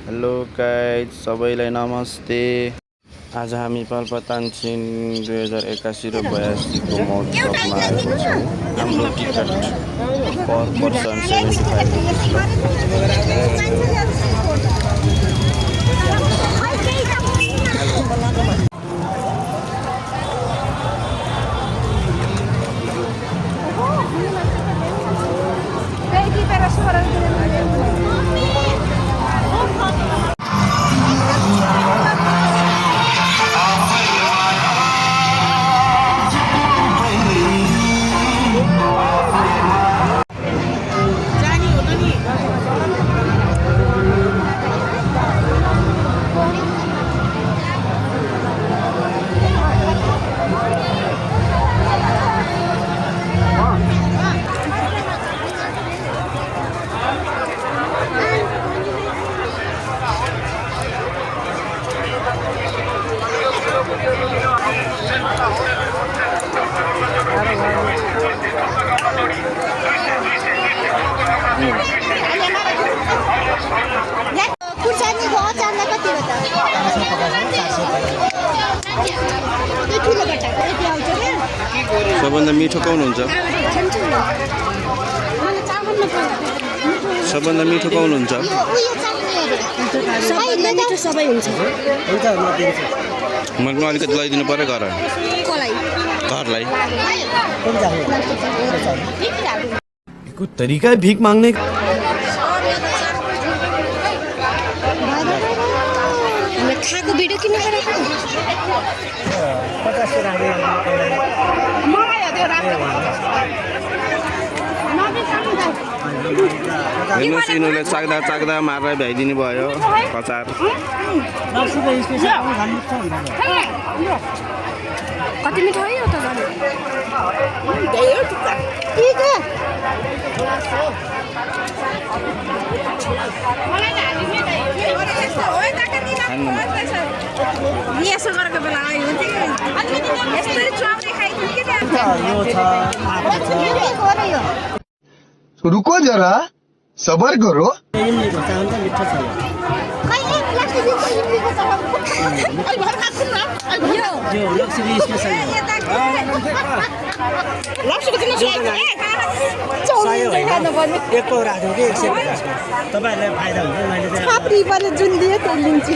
Hello guys, सबैलाई नमस्ते। आज हामी पाल्पातान्छिन 2081 र 82 को महोत्सवमा आएको छौँ। हाम्रो टिकट पर पर्सन 75 रुपिस खुर्सानीको अचारलाई कति हो त? त्यो ठुलो बट्टाको यति आउँछ क्या? सबभन्दा मिठो कुन हुन्छ? सबभन्दा मिठो कुन हुन्छ? सबै हुन्छ। मलाई अलिकति लगाइदिनु पर्यो घरलाई। कुछ तरीका है भीख मांगने का। खाएको भिडियो किन गरेको? हेर्नुहोस्, यिनीहरूले चाख्दा मारेर भ्याइदिनु भयो अचार। कति मिठो है यो त? यसो गरेको बेला रुको जरा, सबर करो। एक पौरा राख्नु कि 150 तपाईहरुलाई फाइदा हुन्छ। मैले चाहिँ छाप्री पनि जुन दिए त्यो लिन्छु।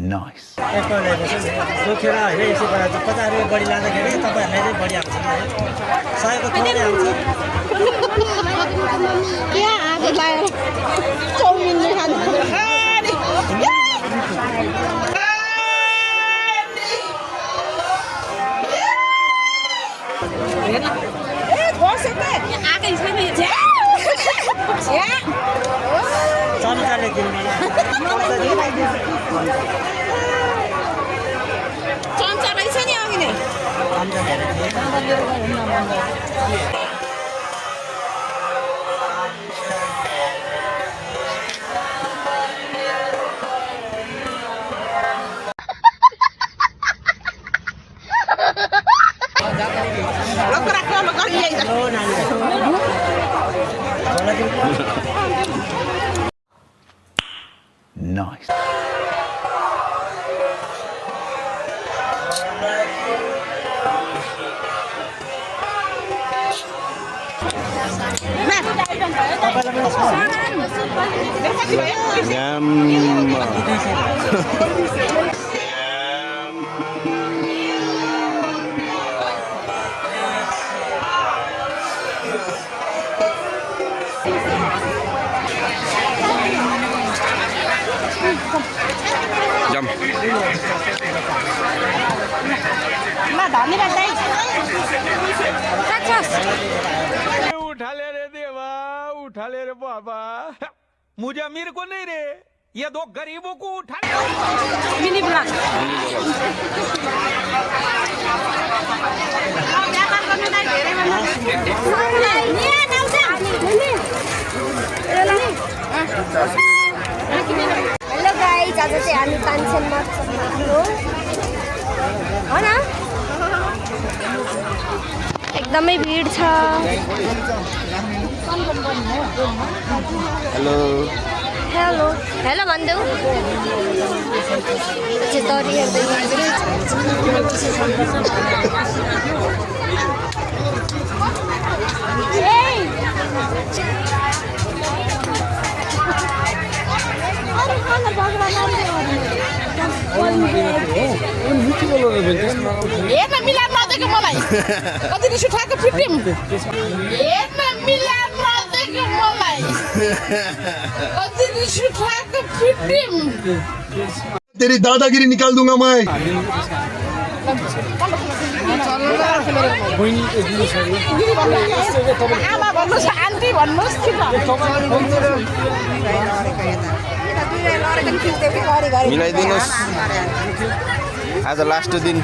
नाइस। एक पौरा जोखेर हैन 150 रुपैयाँ बढी लाँदाखेरि तपाईहरुलाई चाहिँ बढी आउँछ। 100 को थोरै आउँछ। क्या आगो लाएर चाउमिन खानु? चम्चाले दिनु चम्चा रहेछ नि अघि नै। नाइस। जम उठा ले रे देवा, उठा ले रे बाबा। मुझे अमीर को नहीं रे, ये दो गरीबों को उठा ले। मिनी ब्लॉग हेलो गाइस, आज चाहिँ हामी तानसेनमा छौँ हो न। एकदमै भिड छ। हेलो हेलो हेलो भन्देऊ। तरी हेर्दै हेर्न मिलाएर नदिएको मलाई कति रिस उठाएको फिटिम हेर्न मिलाएर नदिएको मलाई कति रिस उठाएको फिटिम तेरी दादागिरी निकाल दूंगा मैं। आमा भन्नुहोस् आन्टी भन्नुहोस् कि मिलाइदिनुहोस् आज लास्ट दिन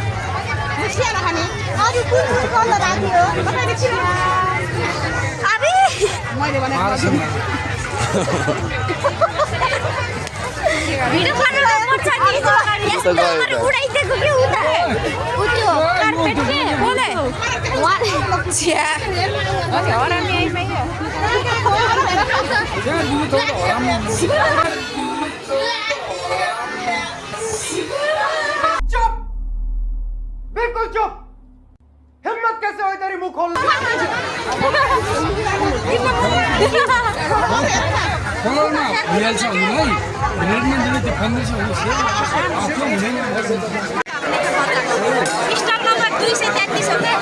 भिडियो बनाउनुपर्छ नि। यस्तो गरेर उडाइदिएको के उता उ त्यो कार्पेट के बोले छ्या हरामी आइमाइयो। चुप बिल्कुल चुप। हिम्मत कैसे हो तेरी मुंह खोल स्टक नम्बर 233 हो के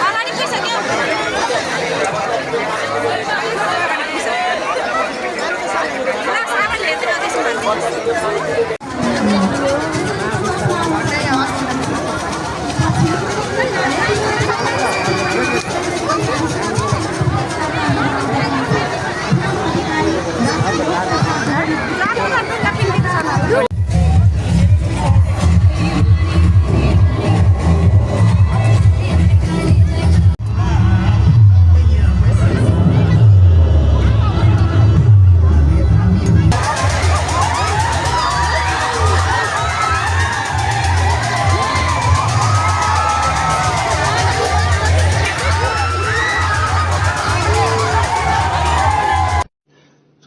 अगाडि पुगिसक्यो।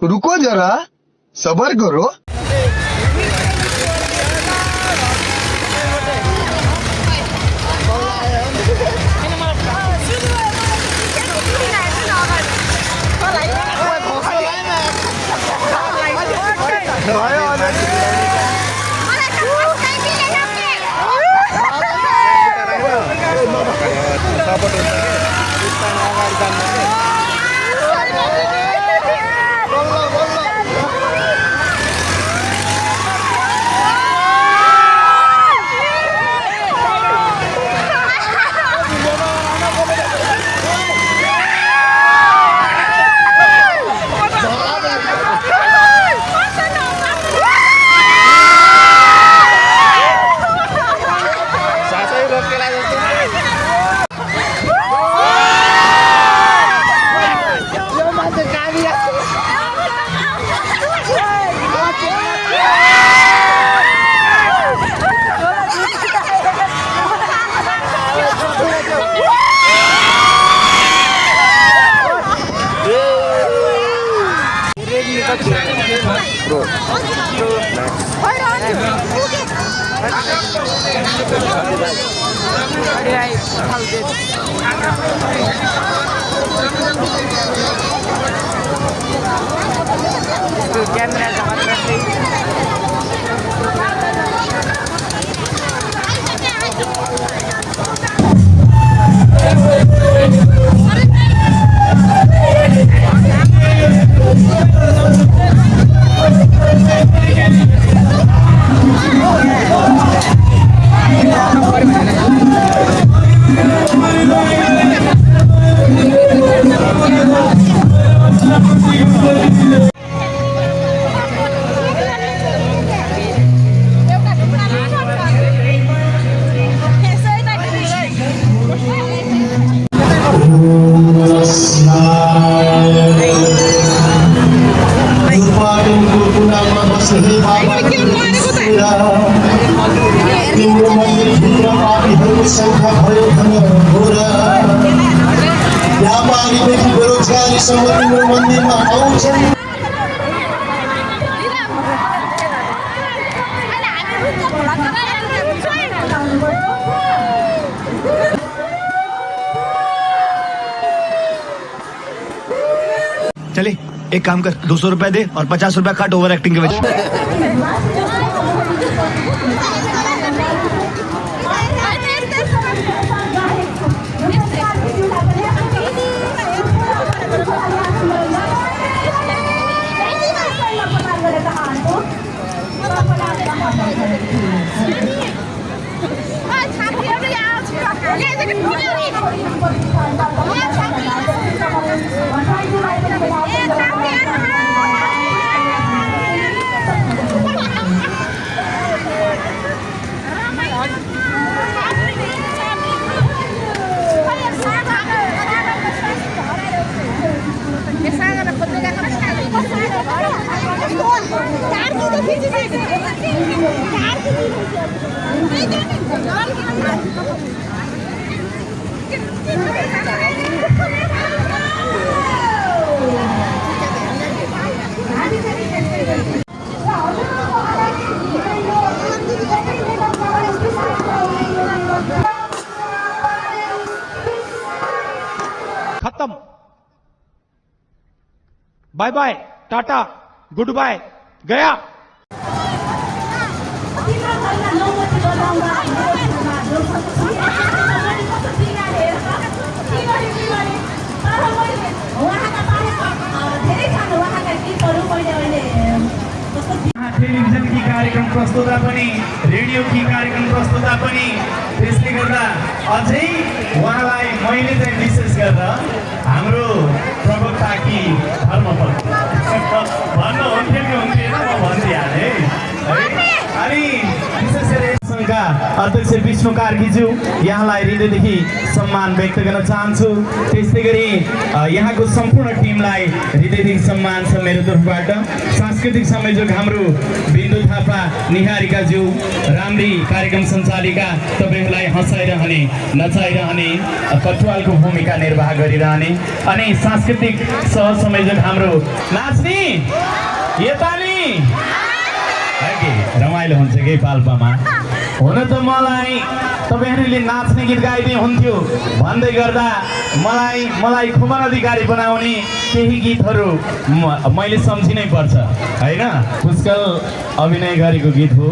रुको जरा सबर करो। संख्या सब तिम्रो मन्दिरमा आउँछन्। चले एक काम कर 200 रुपए दे और 50 रुपए काट ओवर एक्टिंग के वजह। खत्म bye bye tata goodbye गया टेलिभिजन की कार्यक्रम प्रस्तुता पनि रेडियो की कार्यक्रम प्रस्तुता पनि त्यसले गर्दा अझै उहाँलाई मैले चाहिँ विशेष गरेर हाम्रो प्रवक्ता कि धर्मपत्नी भन्नुहुन्थ्यो कि हुन्थेन म भनिदिइहालेँ है। अनि विशेष गरी सङ्घका अध्यक्ष विष्णु कार्कीज्यू यहाँलाई हृदयदेखि सम्मान व्यक्त गर्न चाहन्छु। त्यस्तै गरी यहाँको सम्पूर्ण टिमलाई हृदयदेखि सम्मान छ मेरो तर्फबाट। सांस्कृतिक संयोजक हाम्रो बिन्दु थापा निहारिकाज्यू राम्री कार्यक्रम सञ्चालिका तपाईँहरूलाई हँसाइरहने नचाइरहने कटुवालको भूमिका निर्वाह गरिरहने अनि सांस्कृतिक सह संयोजक हाम्रो नाच्ने यताली रमाइलो हुन्छ कि पाल्पामा। हुन त मलाई तपाईँहरूले नाच्ने गीत गाइदिए हुन्थ्यो भन्दै गर्दा मलाई खुमन अधिकारी बनाउने केही गीतहरू मैले सम्झिनै पर्छ होइन। पुष्कल अभिनय गरेको गीत हो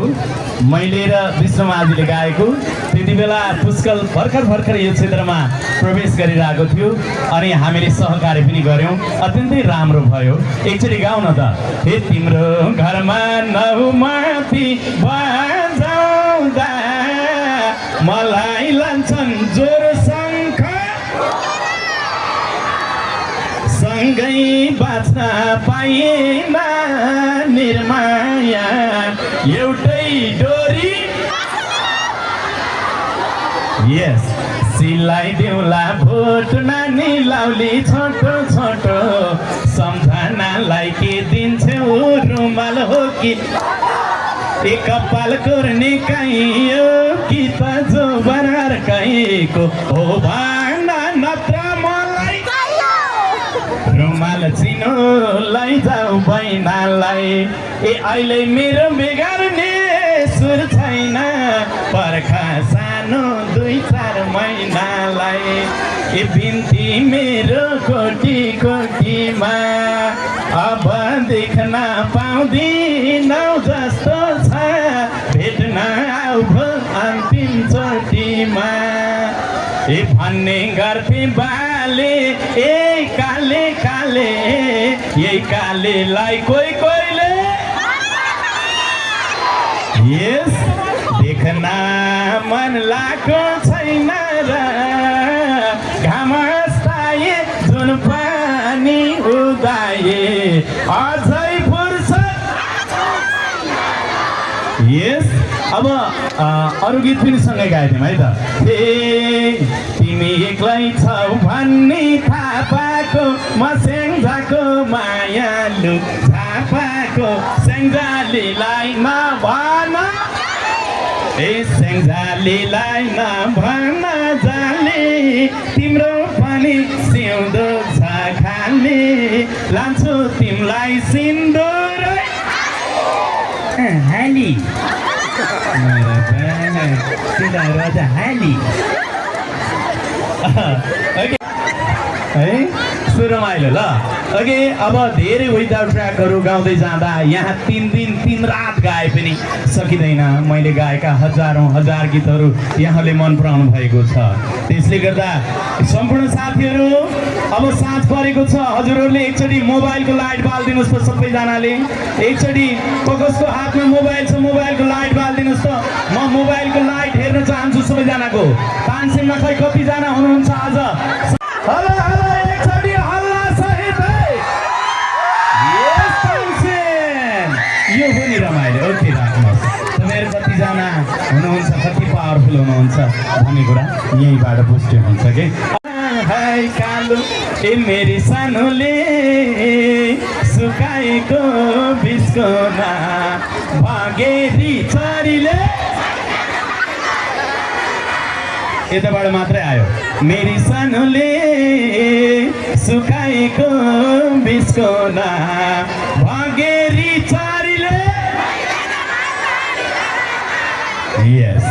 मैले र विष्णुमाझीले गाएको। त्यति बेला पुष्कल भर्खर यो क्षेत्रमा प्रवेश गरिरहेको थियो अनि हामीले सहकार्य पनि गऱ्यौँ। अत्यन्तै राम्रो भयो। एकचोटि गाउँ न त। हे तिम्रो घरमा नहुमाथि बजाउँदा मलाई लान्छन् जोर शङ्ख सँगै बाँच्न पाइएन निर्माया एउटै डोरी। यस सिलाइदेऊला भोट नानी लाउली छोटो छोटो सम्झनालाई के दिन्छौ रुमाल हो कि एक कपाल कोर्ने काइयो कि त जो बरार काइको हो भान्डा नत्र मलाई रुमाल चिनो लैजाऊ बहिनालाई। ए अहिले मेरो बेगार्ने सुर छैन पर्खा सानो 2-4 महिनालाई। ए बिन्ती मेरो कोटी कोटीमा अब देख्न पाउँदिनौ जस्तो छ भेट्न आऊ अन्तिम चोटीमा। ए भन्ने गर्थे बाले ए काले काले यही कालेलाई कोहीले यस देख्न मन लागेको छैन र घाम अस्ताए जुन पानी उदाए अझै फुर्सद। यस अब अरू गीत पनि सँगै गाइदिउँ है त। ए तिमी एक्लै छौ भन्ने थाहा पाएको म स्याङ्जाको मायालु झापाको स्याङ्जालीलाई नभन ए स्याङ्जालीलाई नभन जाले तिम्रो पनि सिउँदो छ खा हाल्ने लान्छु तिमलाई सिन्दुर हाली राजा हाली है सुरमाइलो ल अघि अब धेरै विदाउट ट्र्याकहरू गाउँदै जाँदा यहाँ 3 दिन 3 रात गाए पनि सकिँदैन। मैले गाएका हजारौँ हजार गीतहरू यहाँले मन पराउनु भएको छ। त्यसले गर्दा सम्पूर्ण साथीहरू अब साँझ परेको छ। हजुरहरूले एकचोटि मोबाइलको लाइट बालिदिनुहोस् त सबैजनाले। एकचोटि कसको हातमा मोबाइल छ मोबाइलको लाइट बालिदिनुहोस् त। म मोबाइलको लाइट हेर्न चाहन्छु सबैजनाको। तानसेनमा खै कतिजना हुनुहुन्छ आज? हेलो हेलो एकचोटि हल्ला सहित है। यस तानसेन यो पनि रमाइलो। ओके राख्नुहोस्। तपाईँहरू कतिजना हुनुहुन्छ कति पावरफुल हुनुहुन्छ भन्ने कुरा यहीँबाट पुष्टि हुन्छ कि हाय कालो ए मेरी सानोले सुकाएको बिस्कोमा भागेरी चरीले यताबाट मात्रै आयो। मेरी सानोले सुकाएको बिस्कोना भागेरी चरीले यस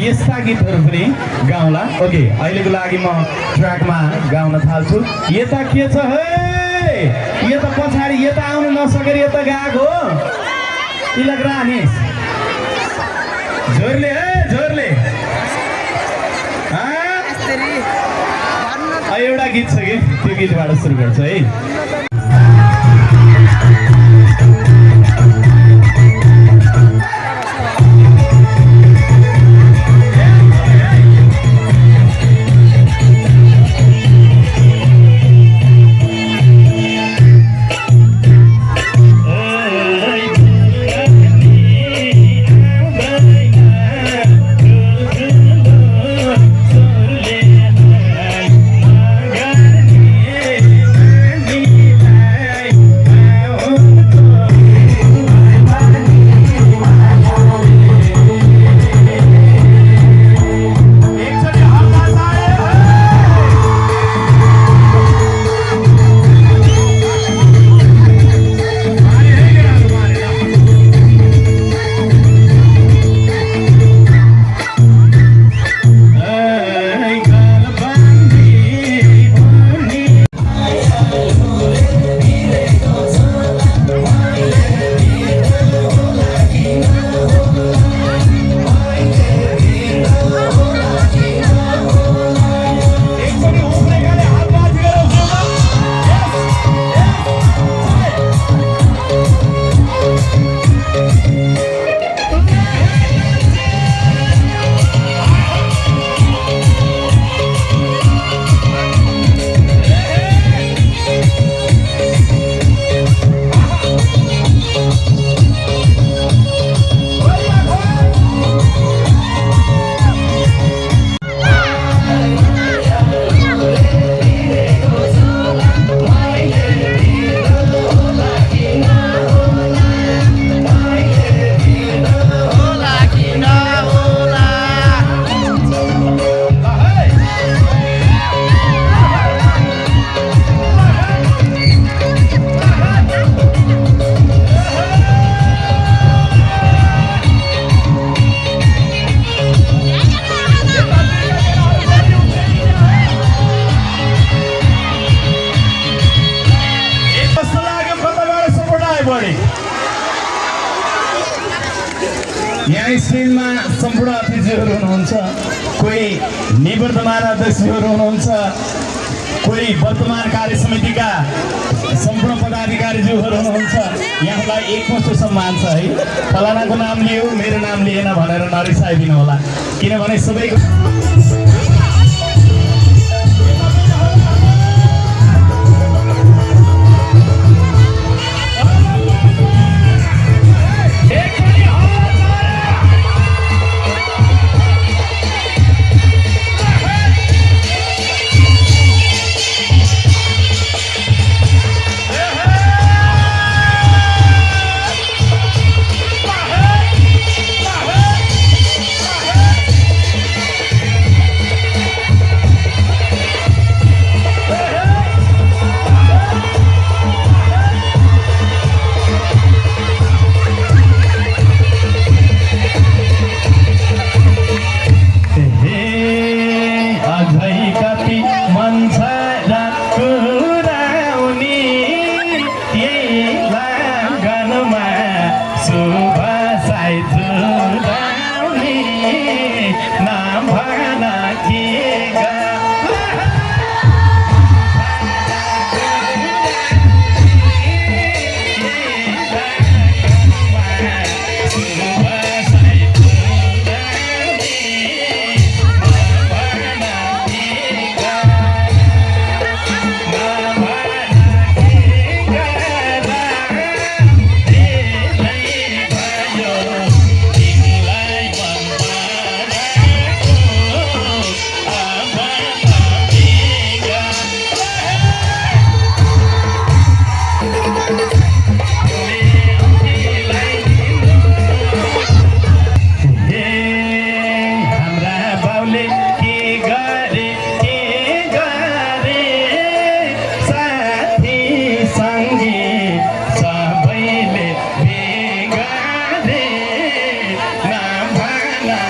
यस्ता गीतहरू पनि गाउँला। ओके अहिलेको लागि म ट्र्याकमा गाउन थाल्छु। यता के छ है यता पछाडि यता आउनु नसकेर यता गएको हो तिलक रानीस जोरले है जोरले एउटा गीत छ कि त्यो गीतबाट सुरु गर्छ है। यहाँ स्टेजमा सम्पूर्ण अतिथिहरू हुनुहुन्छ। कोही निवर्तमान अध्यक्षहरू हुनुहुन्छ, कोही वर्तमान कार्य समितिका सम्पूर्ण पदाधिकारीज्यूहरू हुनुहुन्छ। यहाँलाई एकमुष्ट सम्मान छ है। फलानाको नाम लियो मेरो नाम लिएन भनेर नरिसाइदिनु होला, किनभने सबैको सबैले के गरे साथी सङ्गी सबैले बेगरे नभना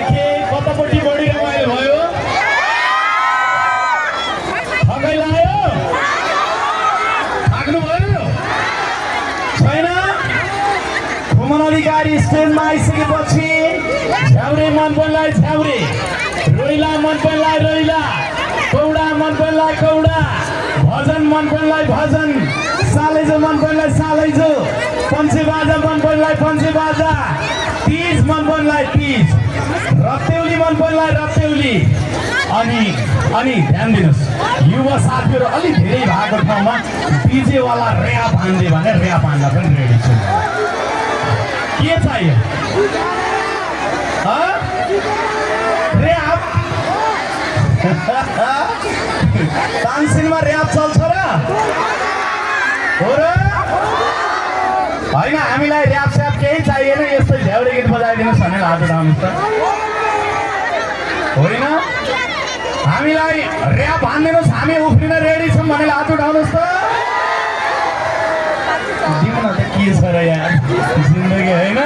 के कतापट्टि बढी रमाइलो भयो थकै लाग्यो थाक्नुभयो छैन भ्रमण अधिकारी स्टेजमा आइसकेपछि झ्याउरे मन पर्नलाई झ्याउरे रोइला मन पर्नलाई रोइला कौडा मन पर्नलाई कौडा भजन मन पर्नलाई भजन सालैजो मन पर्नलाई सालैजो पञ्चे बाजा मन पर्नलाई पञ्चे बाजा तीज मन पर्नलाई तीज रक्तेउली मन पर्नलाई रक्तेउली अनि ध्यान दिनुहोस् युवा साथीहरू अलिक धेरै भएको ठाउँमा डिजेवाला ऱ्याप हान्ने भने ऱ्याप हान्न पनि रेडी छु के चाहियो ऱ्याप तानसिनमा ऱ्याप चल्छ र हो र होइन हामीलाई ऱ्याप स्याप केही चाहिएन यस्तै झ्याउरे गीत बजाइदिनुहोस् भनेर हात उठाउनुहोस् त होइन हामीलाई ऱ्याप हानिदिनुहोस् हामी उफ्रिन रेडी छौँ भनेर हात उठाउनुहोस् त दिउन त के छ र यार जिन्दगी होइन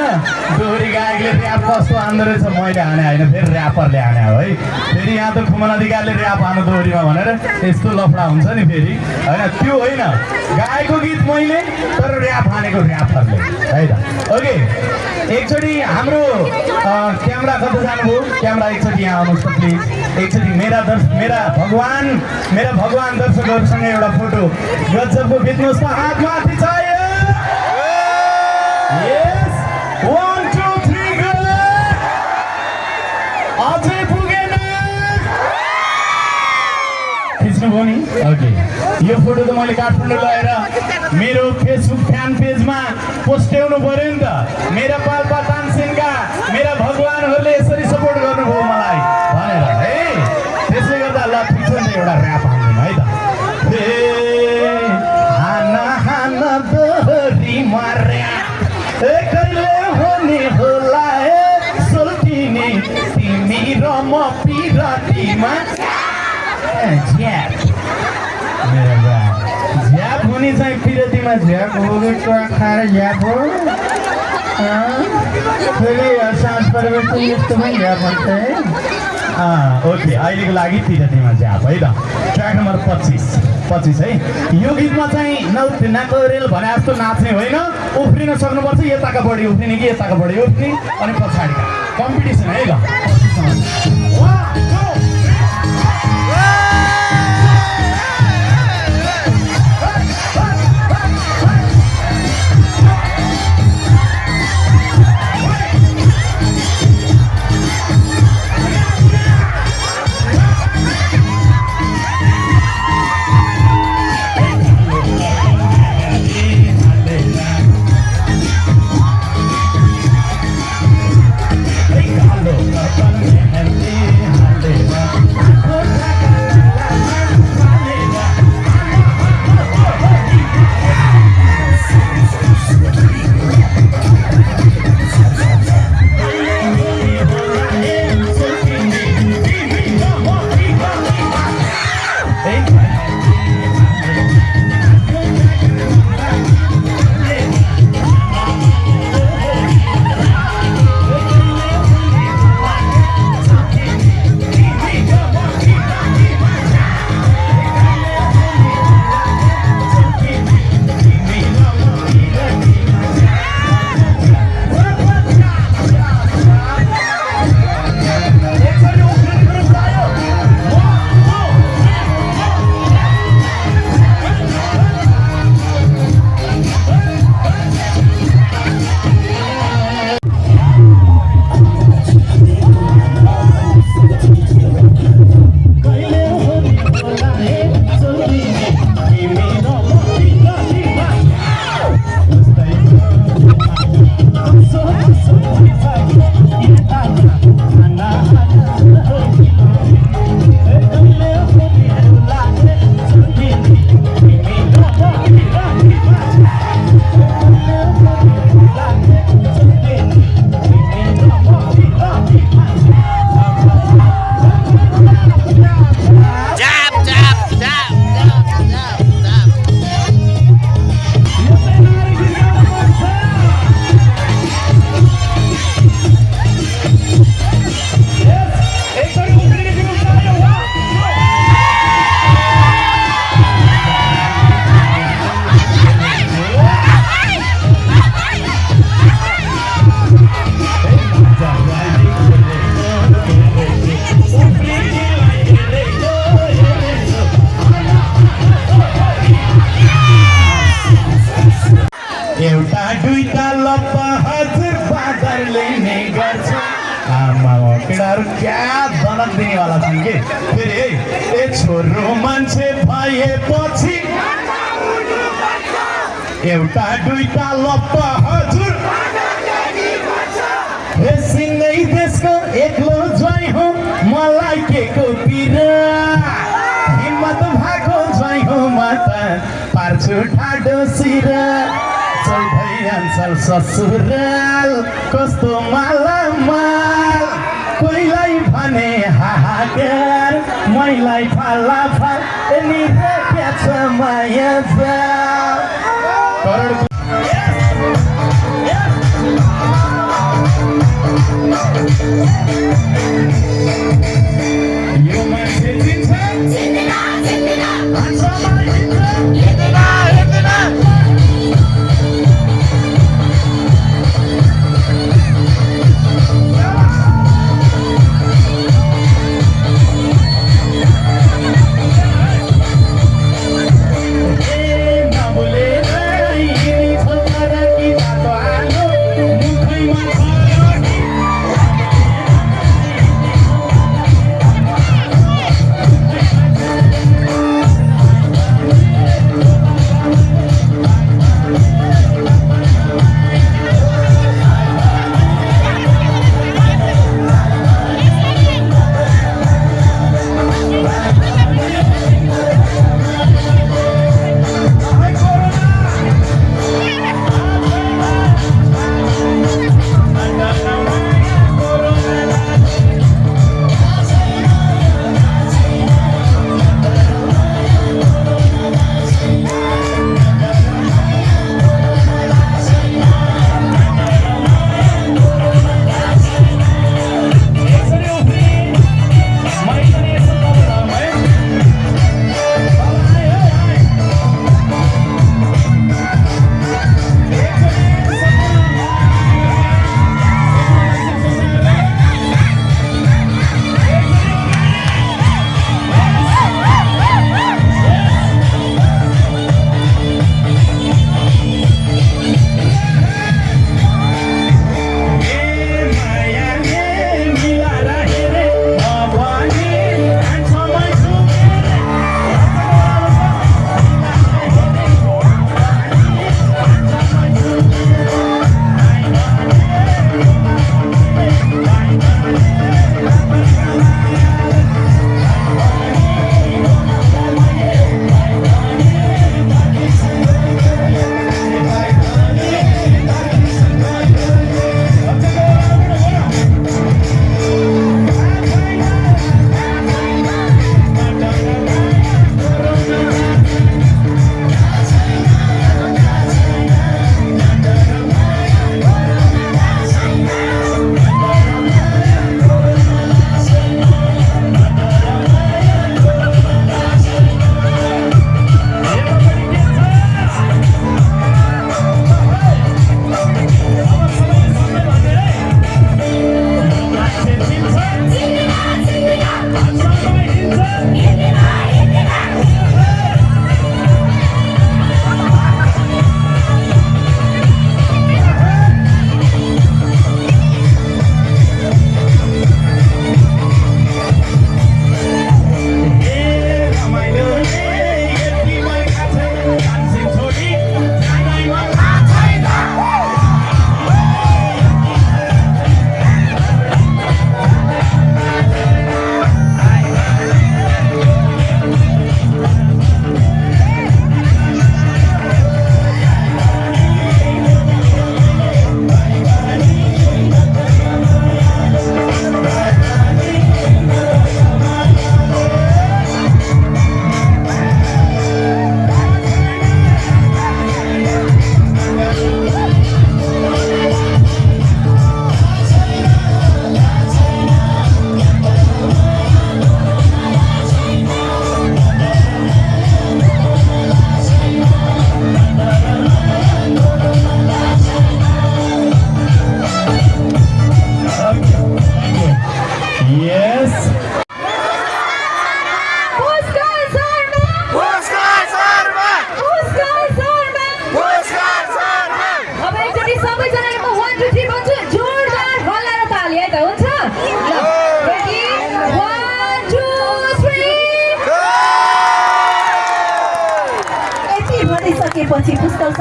दोहोरी गायकले ऱ्याप कस्तो हान्दो रहेछ मैले हाने होइन फेरि ऱ्यापरले हाने हो है फेरि यहाँ त खुमन अधिकारले ऱ्याप हानु दोहोरीमा भनेर यस्तो लफडा हुन्छ नि फेरि होइन त्यो होइन गाएको गीत मैले तर ऱ्याप हानेको ऱ्यापरले है त ओके एकचोटि हाम्रो क्यामेरा कता जानुभयो क्यामेरा एकचोटि यहाँ आउनुहोस् त प्लिज एकचोटि मेरा भगवान दर्शकहरूसँग एउटा फोटो गजबको खिच्नुहोस् त हात माथि चाहियो Yes, 1, 2, 3, go! अझै पुगेन खिच्नुभयो नि ओके यो फोटो त मैले काठमाडौँ लगेर मेरो फेसबुक फ्यान पेजमा पोस्ट्याउनु पर्यो नि त मेरा पाल्पा तानसेनका मेरा भगवानहरूले यसरी सपोर्ट गर्नुभयो मलाई भनेर है त्यसले गर्दा ल ठिक छ नि एउटा ऱ्याप हान्दिउँ है त हाना दोहोरी मार्या कहिले हुने होला सोल्टिने तिमी र म पिरातीमा झ्याप हुने चाहिँ पिरातीमा झ्याप हो खाएर झ्याप हो फेरि साँझ परिवर्तन यस्तोमै झ्याप हुन्छ है ओके अहिलेको लागि पिरातीमा झ्याप है त ट्र्याक नम्बर 25 है यो गीतमा चाहिँ नाको रेल भने जस्तो नाच्ने होइन उफ्रिन सक्नुपर्छ यताका बढी उफ्रिने कि यताका बढी उफ्रिने अनि पछाडिका कम्पिटिसन है ल एउटा दुईटा लप्पा हजुर बादरले नै गर्छ आमा केटाहरू क्या दनक दिनेवाला छन् कि फेरि ए छोरो मान्छे भएपछि एउटा दुईटा लप्पा हजुर सिँगै देशको एक्लो ज्वाइँ हो मलाई के को पिर हिम्मत भएको ज्वाइँ हो म त पार्छु ठाडो सिर ससुराल कस्तो मालामाल कोहीलाई भने हाहाकार मैलाई फालाफाल नि क्या छ माया यो मान्छे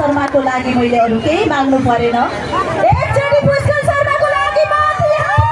शर्माको लागि मैले अरू केही माग्नु परेन एकचोटि पुष्कर शर्माको लागि माथि हात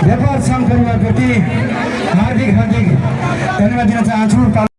व्यापार सङ्घ परिवारप्रति हार्दिक धन्यवाद दिन चाहन्छु।